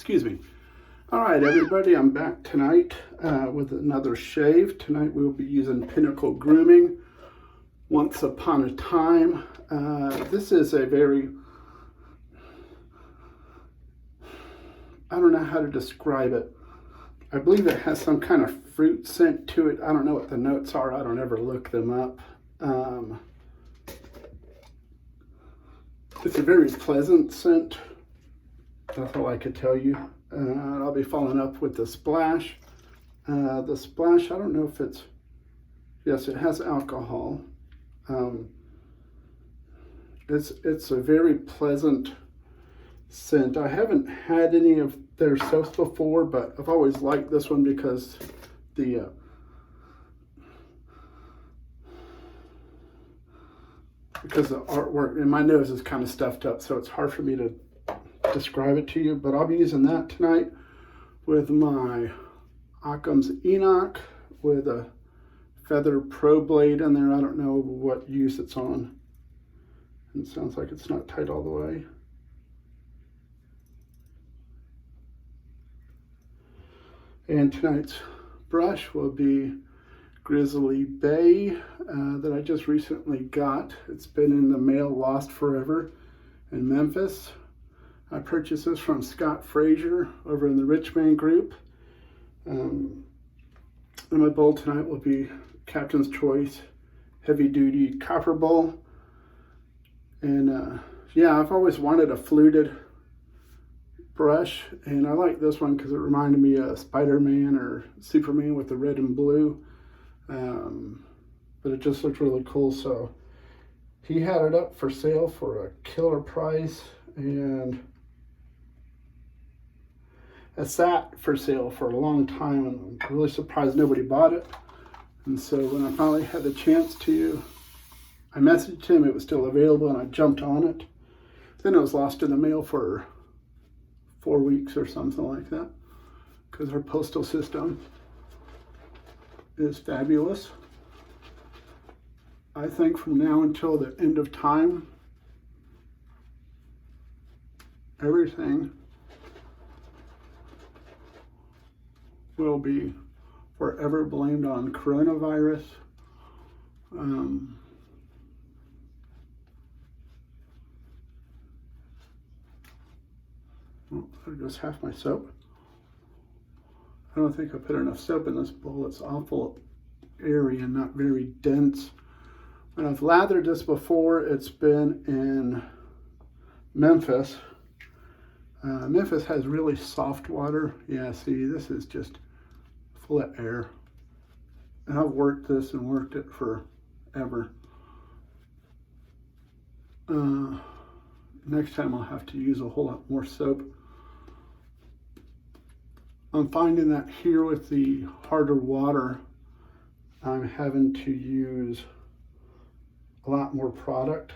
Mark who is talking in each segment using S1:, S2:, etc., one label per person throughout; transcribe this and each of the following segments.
S1: Excuse me. All right, everybody, I'm back tonight with another shave. Tonight we'll be using Pinnacle Grooming. Once upon a time. This is a very, I don't know how to describe it. I believe it has some kind of fruit scent to it. I don't know what the notes are. I don't ever look them up. It's a very pleasant scent. That's all I could tell you. I'll be following up with the splash. The splash, I don't know if it's, yes, it has alcohol. It's a very pleasant scent. I haven't had any of their soaps before, but I've always liked this one because the artwork, and my nose is kind of stuffed up, so it's hard for me to describe it to you, but I'll be using that tonight with my Occam's Enoch with a feather pro blade in there. I don't know what use it's on. It sounds like it's not tight all the way. And tonight's brush will be Grizzly Bay that I just recently got. It's been in the mail, lost forever in Memphis. I purchased this from Scott Frazier over in the Richmond group. And my bowl tonight will be Captain's Choice Heavy Duty Copper Bowl. And yeah, I've always wanted a fluted brush, and I like this one because it reminded me of Spider-Man or Superman with the red and blue. But it just looked really cool, so he had it up for sale for a killer price, and it sat for sale for a long time, and I'm really surprised nobody bought it. And so when I finally had the chance to, I messaged him, it was still available, and I jumped on it. Then it was lost in the mail for 4 weeks or something like that, because our postal system is fabulous. I think from now until the end of time, everything will be forever blamed on coronavirus. Oh, there goes half my soap. I don't think I put enough soap in this bowl. It's awful airy and not very dense. When I've lathered this before, it's been in Memphis. Memphis has really soft water. Yeah, see, this is just full of air. And I've worked this and worked it forever. Next time I'll have to use a whole lot more soap. I'm finding that here with the harder water, I'm having to use a lot more product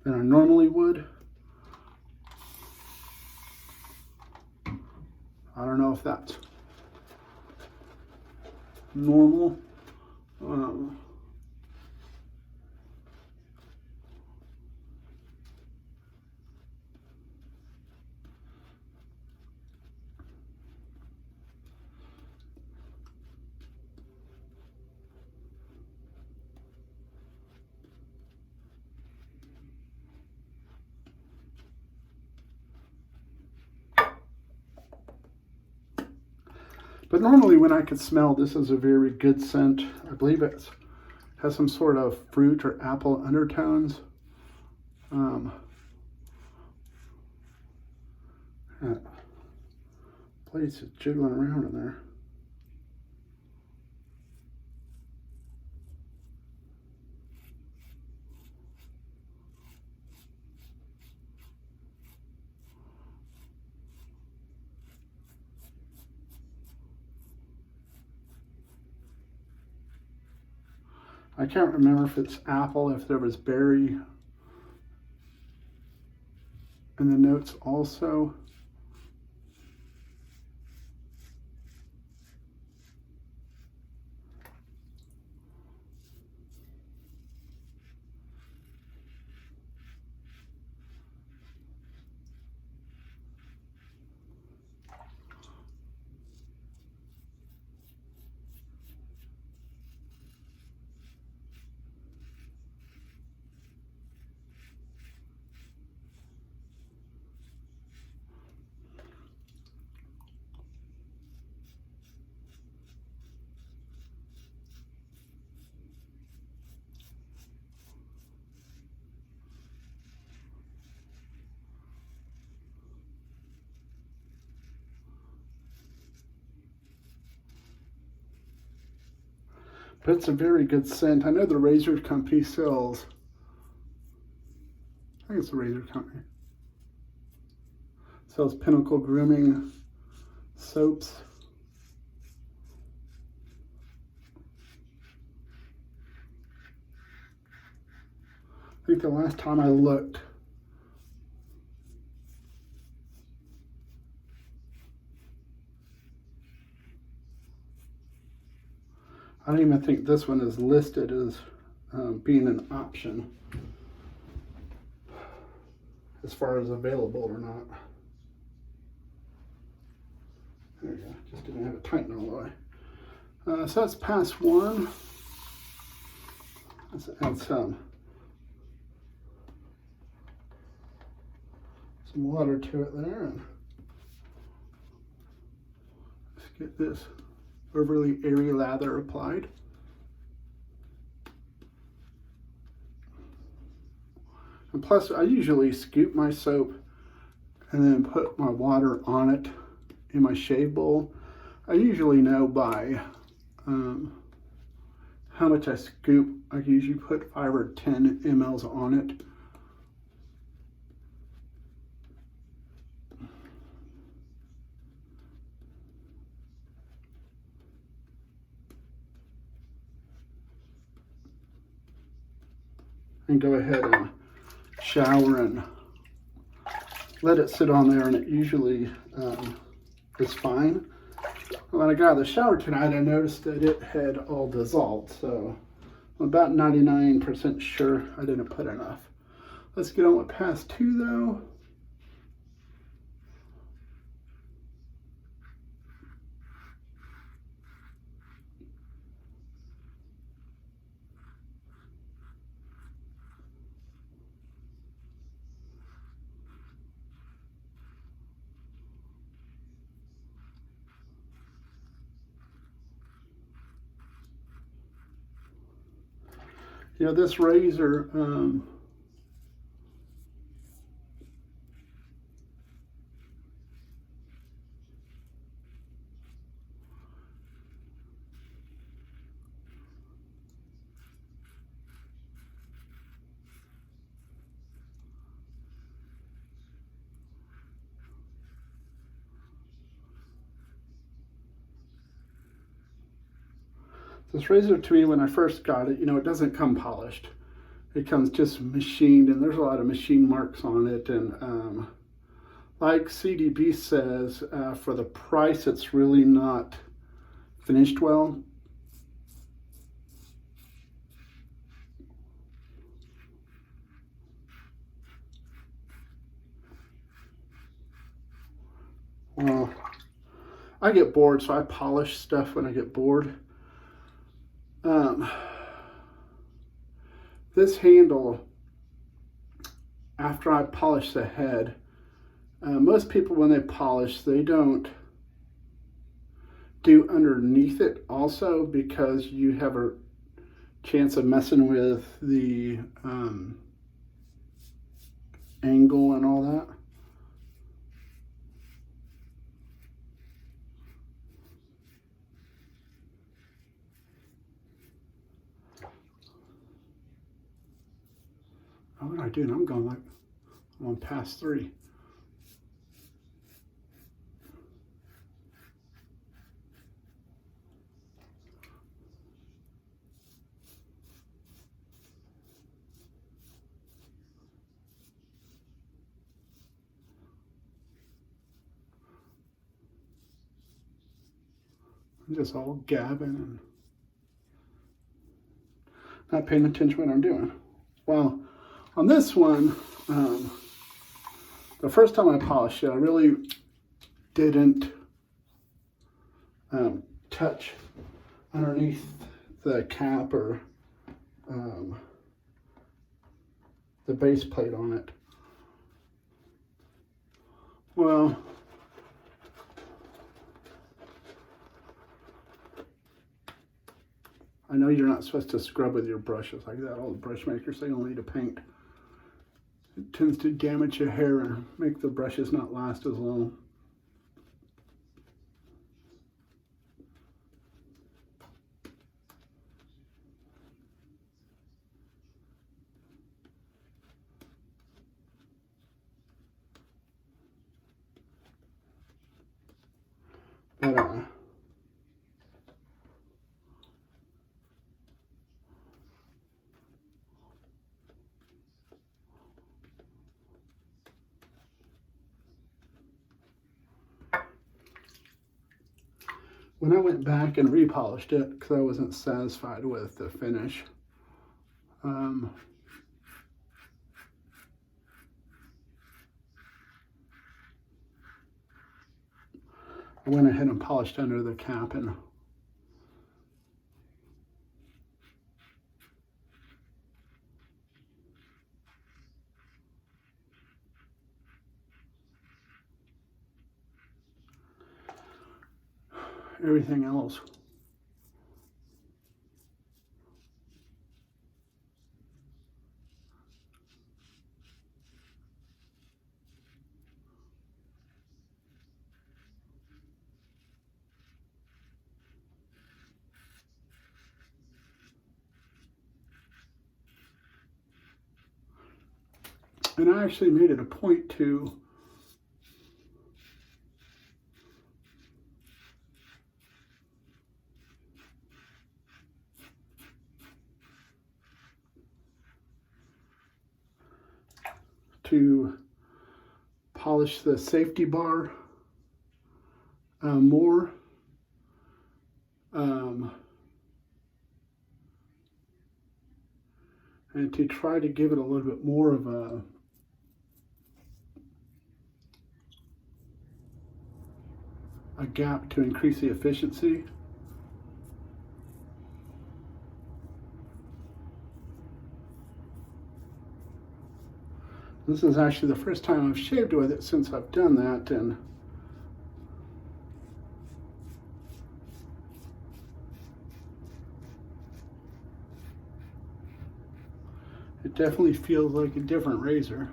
S1: than I normally would. I don't know if that's normal. But normally when I could smell, this is a very good scent. I believe it has some sort of fruit or apple undertones. That place is jiggling around in there. I can't remember if it's apple, if there was berry in the notes also. But it's a very good scent. I know the razor company sells, I think it's the razor company, sells Pinnacle Grooming soaps. I think the last time I looked, I don't even think this one is listed as being an option as far as available or not. There you go, just didn't have it tightened all the way. So that's pass one. Let's add some water to it there, and let's get this overly airy lather applied. And plus, I usually scoop my soap and then put my water on it in my shave bowl. I usually know by how much I scoop. I usually put 5 or 10 mLs on it. And go ahead and shower and let it sit on there, and it usually is fine. When I got out of the shower tonight, I noticed that it had all dissolved, so I'm about 99% sure I didn't put enough. Let's get on with pass two though. You know, this razor, this razor to me, when I first got it, you know, it doesn't come polished. It comes just machined, and there's a lot of machine marks on it. And like CDB says, for the price, it's really not finished well. Well, I get bored, so I polish stuff when I get bored. This handle, after I polish the head, most people when they polish, they don't do underneath it also, because you have a chance of messing with the angle and all that. What am I doing? I'm going like I'm on pass 3. I'm just all gabbing and not paying attention to what I'm doing. Well, on this one, the first time I polished it, I really didn't touch underneath the cap or the base plate on it. Well, I know you're not supposed to scrub with your brushes like that. All the brush makers say only to paint. It tends to damage your hair and make the brushes not last as long. But when I went back and repolished it, because I wasn't satisfied with the finish, I went ahead and polished under the cap, and everything else. And I actually made it a point to polish the safety bar more. And to try to give it a little bit more of a gap to increase the efficiency. This is actually the first time I've shaved with it since I've done that, and it definitely feels like a different razor.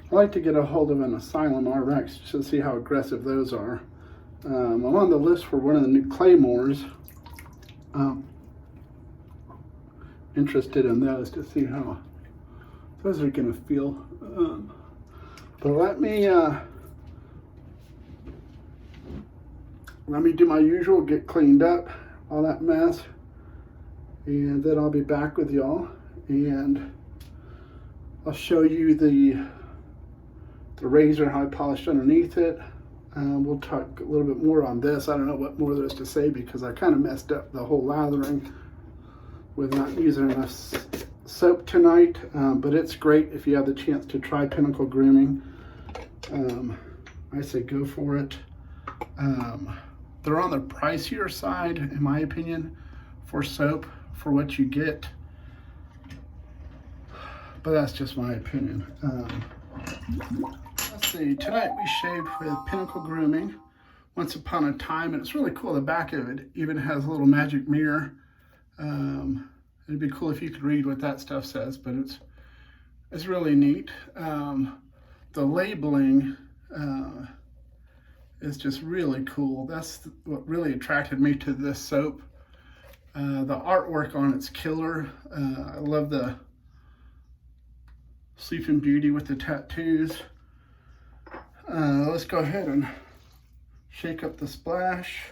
S1: I like to get a hold of an Asylum RX to see how aggressive those are. I'm on the list for one of the new Claymores. Interested in those to see how those are going to feel. But let me do my usual, get cleaned up, all that mess, and then I'll be back with y'all, and I'll show you the razor, how I polished underneath it. We'll talk a little bit more on this. I don't know what more there is to say because I kind of messed up the whole lathering with not using enough soap tonight, but it's great if you have the chance to try Pinnacle Grooming. I say go for it. They're on the pricier side, in my opinion, for soap, for what you get, but that's just my opinion. Let's see, tonight we shaved with Pinnacle Grooming, Once Upon a Time, and it's really cool. The back of it even has a little magic mirror. It'd be cool if you could read what that stuff says, but it's really neat. The labeling is just really cool. That's what really attracted me to this soap. The artwork on it's killer. I love the Sleeping Beauty with the tattoos. Let's go ahead and shake up the splash.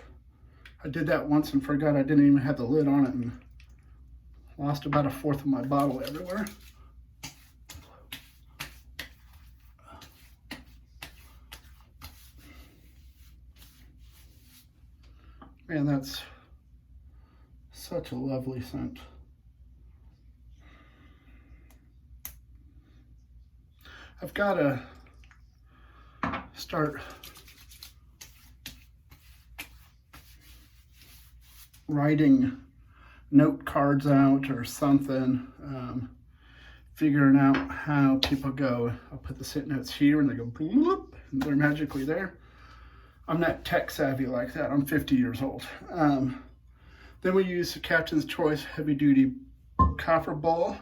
S1: I did that once and forgot I didn't even have the lid on it and lost about a fourth of my bottle everywhere. Man, that's such a lovely scent. I've got to start writing note cards out or something, figuring out how people go. I'll put the scent notes here and they go bloop, and they're magically there. I'm not tech savvy like that. I'm 50 years old. Then we use the Captain's Choice Heavy Duty Copper Ball,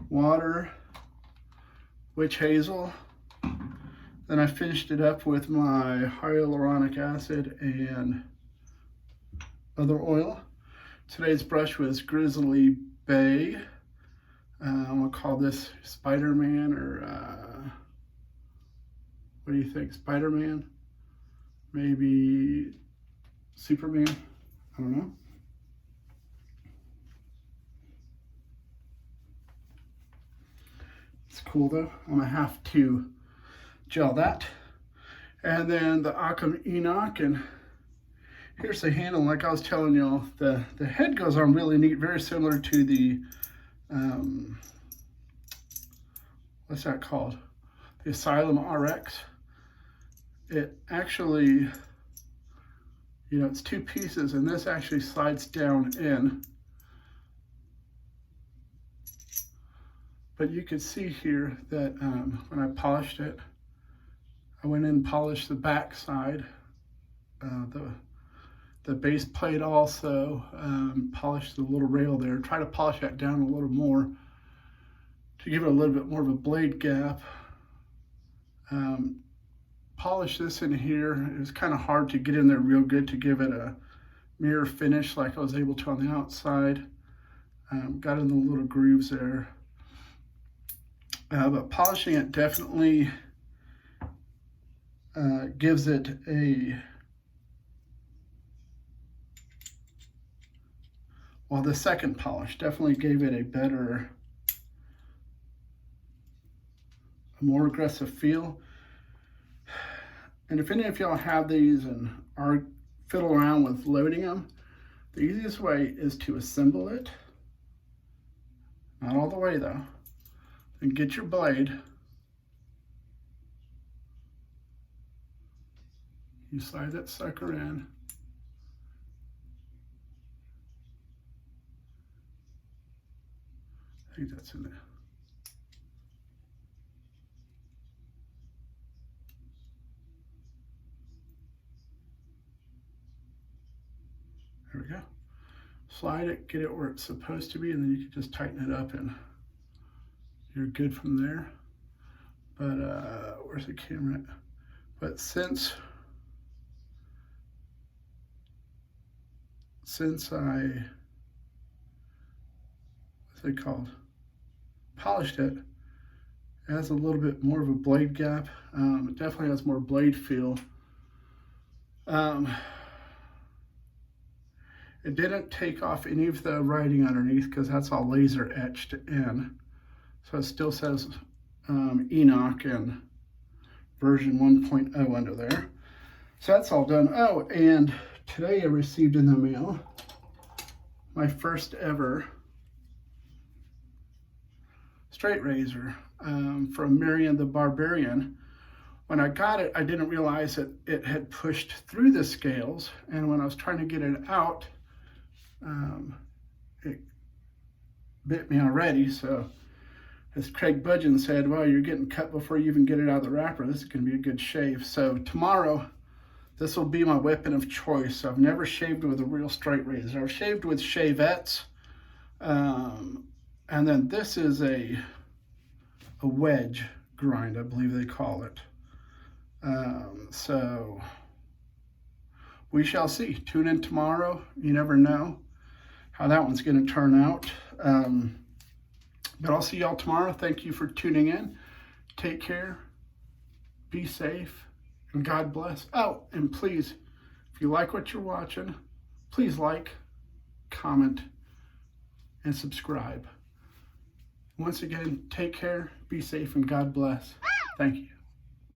S1: water, witch hazel, Then I finished it up with my hyaluronic acid and other oil. Today's brush was Grizzly Bay. I'm gonna call this Spider-Man, or what do you think? Spider-Man? Maybe Superman? I don't know. It's cool though. I'm gonna have to gel that. And then the Occam Enoch, and here's the handle. Like I was telling y'all, the head goes on really neat, very similar to the what's that called? The Asylum RX. It actually, you know, it's two pieces, and this actually slides down in. But you could see here that when I polished it, I went in and polished the back side, the base plate also, polished the little rail there. Try to polish that down a little more to give it a little bit more of a blade gap. Polish this in here. It was kind of hard to get in there real good to give it a mirror finish like I was able to on the outside. Got in the little grooves there. But polishing it definitely gives it a, well, the second polish definitely gave it a better, a more aggressive feel. And if any of y'all have these and are fiddle around with loading them, the easiest way is to assemble it. Not all the way though. And get your blade. You slide that sucker in. I think that's in there. There we go. Slide it, get it where it's supposed to be, and then you can just tighten it up and you're good from there. But where's the camera at? But since I, what's it called? Polished it, it has a little bit more of a blade gap. It definitely has more blade feel. It didn't take off any of the writing underneath because that's all laser etched in. So it still says Enoch and version 1.0 under there. So that's all done. Oh, and today I received in the mail my first ever straight razor from Marion the Barbarian. When I got it, I didn't realize that it had pushed through the scales, and when I was trying to get it out, it bit me already. So as Craig Budgeon said, well, you're getting cut before you even get it out of the wrapper. This is going to be a good shave. So tomorrow, this will be my weapon of choice. I've never shaved with a real straight razor. I've shaved with shavettes. And then this is a wedge grind, I believe they call it. So we shall see. Tune in tomorrow. You never know how that one's going to turn out. But I'll see y'all tomorrow. Thank you for tuning in. Take care. Be safe. And God bless. Oh, and please, if you like what you're watching, please like, comment, and subscribe. Once again, take care, be safe, and God bless. Thank you.